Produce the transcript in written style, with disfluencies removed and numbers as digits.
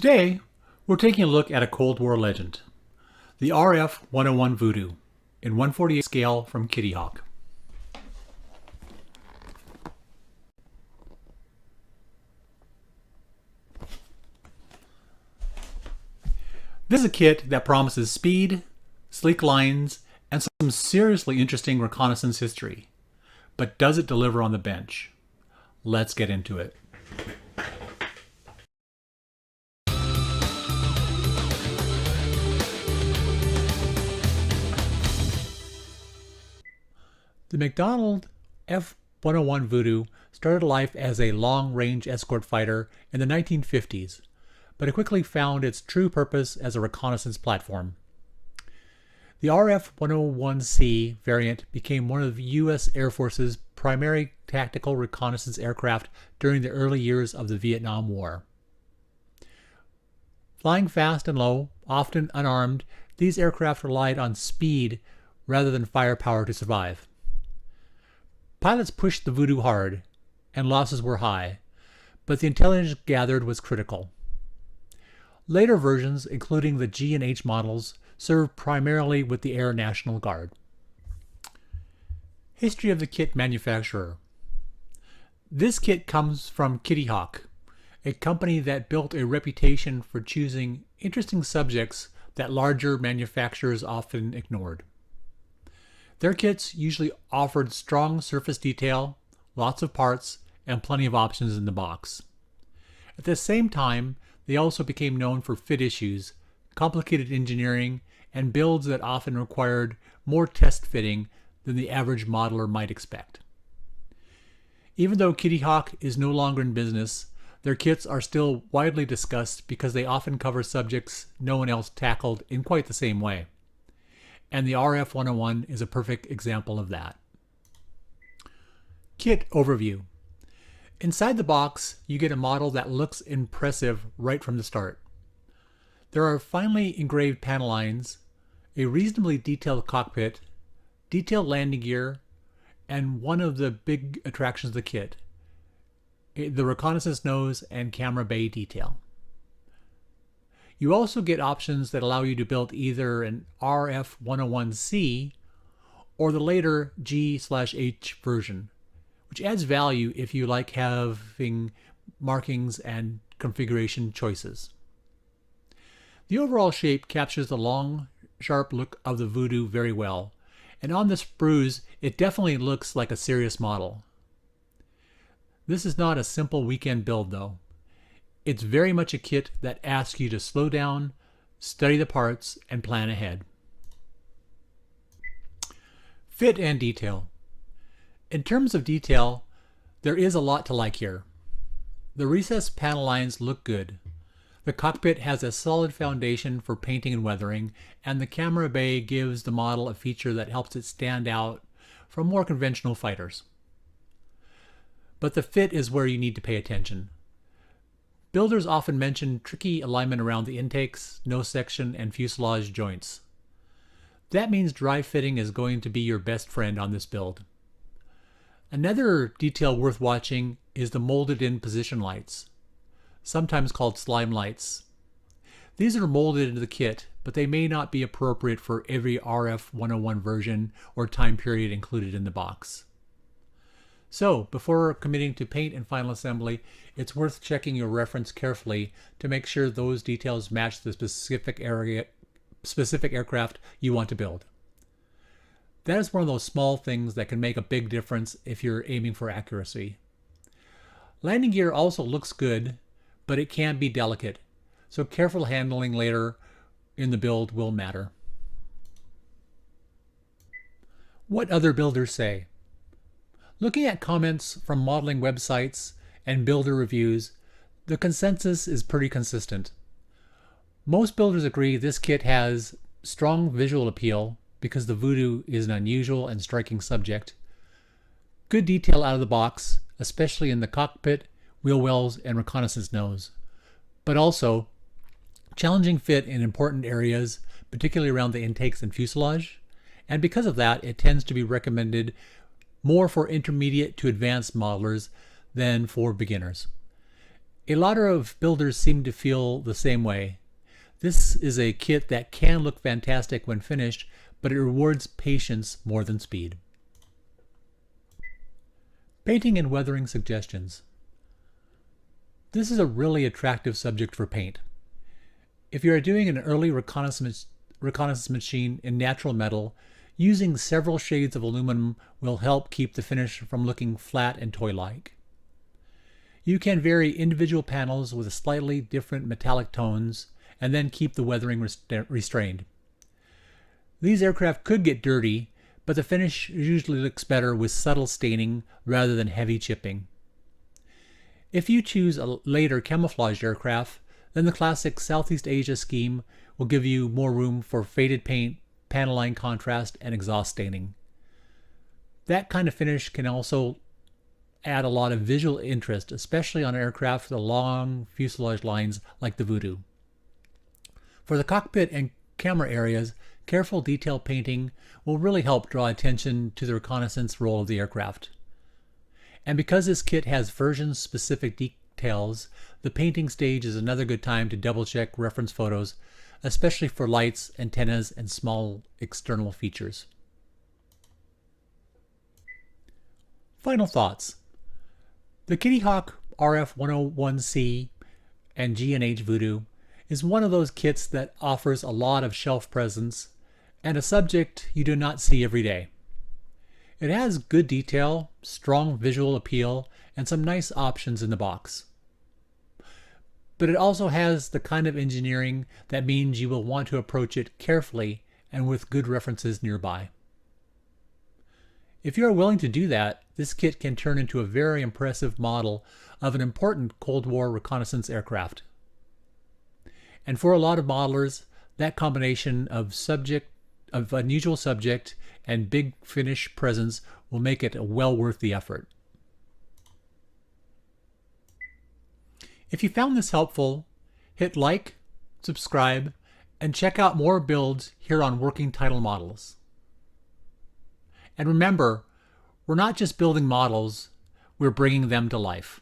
Today, we're taking a look at a Cold War legend, the RF-101 Voodoo, in 1/48 scale from Kitty Hawk. This is a kit that promises speed, sleek lines, and some seriously interesting reconnaissance history. But does it deliver on the bench? Let's get into it. The McDonnell F-101 Voodoo started life as a long-range escort fighter in the 1950s, but it quickly found its true purpose as a reconnaissance platform. The RF-101C variant became one of the U.S. Air Force's primary tactical reconnaissance aircraft during the early years of the Vietnam War. Flying fast and low, often unarmed, these aircraft relied on speed rather than firepower to survive. Pilots pushed the Voodoo hard, and losses were high, but the intelligence gathered was critical. Later versions, including the G and H models, served primarily with the Air National Guard. History of the kit manufacturer. This kit comes from Kitty Hawk, a company that built a reputation for choosing interesting subjects that larger manufacturers often ignored. Their kits usually offered strong surface detail, lots of parts, and plenty of options in the box. At the same time, they also became known for fit issues, complicated engineering, and builds that often required more test fitting than the average modeler might expect. Even though Kitty Hawk is no longer in business, their kits are still widely discussed because they often cover subjects no one else tackled in quite the same way. And the RF-101 is a perfect example of that. Kit overview. Inside the box, you get a model that looks impressive right from the start. There are finely engraved panel lines, a reasonably detailed cockpit, detailed landing gear, and one of the big attractions of the kit, the reconnaissance nose and camera bay detail. You also get options that allow you to build either an RF-101C or the later G/H version, which adds value if you like having markings and configuration choices. The overall shape captures the long, sharp look of the Voodoo very well, and on this sprues, it definitely looks like a serious model. This is not a simple weekend build though. It's very much a kit that asks you to slow down, study the parts, and plan ahead. Fit and detail. In terms of detail, there is a lot to like here. The recessed panel lines look good. The cockpit has a solid foundation for painting and weathering, and the camera bay gives the model a feature that helps it stand out from more conventional fighters. But the fit is where you need to pay attention. Builders often mention tricky alignment around the intakes, nose section, and fuselage joints. That means dry fitting is going to be your best friend on this build. Another detail worth watching is the molded-in position lights, sometimes called slime lights. These are molded into the kit, but they may not be appropriate for every RF-101 version or time period included in the box. So, before committing to paint and final assembly, it's worth checking your reference carefully to make sure those details match the specific aircraft you want to build. That is one of those small things that can make a big difference if you're aiming for accuracy. Landing gear also looks good, but it can be delicate, so careful handling later in the build will matter. What other builders say? Looking at comments from modeling websites and builder reviews, the consensus is pretty consistent. Most builders agree this kit has strong visual appeal because the Voodoo is an unusual and striking subject, good detail out of the box, especially in the cockpit, wheel wells, and reconnaissance nose, but also challenging fit in important areas, particularly around the intakes and fuselage, and because of that, it tends to be recommended more for intermediate to advanced modelers than for beginners. A lot of builders seem to feel the same way. This is a kit that can look fantastic when finished, but it rewards patience more than speed. Painting and weathering suggestions. This is a really attractive subject for paint. If you are doing an early reconnaissance machine in natural metal, using several shades of aluminum will help keep the finish from looking flat and toy-like. You can vary individual panels with slightly different metallic tones and then keep the weathering restrained. These aircraft could get dirty, but the finish usually looks better with subtle staining rather than heavy chipping. If you choose a later camouflaged aircraft, then the classic Southeast Asia scheme will give you more room for faded paint, panel line contrast, and exhaust staining. That kind of finish can also add a lot of visual interest, especially on aircraft with long fuselage lines like the Voodoo. For the cockpit and camera areas, careful detail painting will really help draw attention to the reconnaissance role of the aircraft. And because this kit has version-specific details, the painting stage is another good time to double-check reference photos, especially for lights, antennas, and small external features. Final thoughts. The Kitty Hawk RF-101C and G&H Voodoo is one of those kits that offers a lot of shelf presence and a subject you do not see every day. It has good detail, strong visual appeal, and some nice options in the box. But it also has the kind of engineering that means you will want to approach it carefully and with good references nearby. If you are willing to do that, this kit can turn into a very impressive model of an important Cold War reconnaissance aircraft. And for a lot of modelers, that combination of unusual subject and big finish presence will make it well worth the effort. If you found this helpful, hit like, subscribe, and check out more builds here on Working Title Models. And remember, we're not just building models, we're bringing them to life.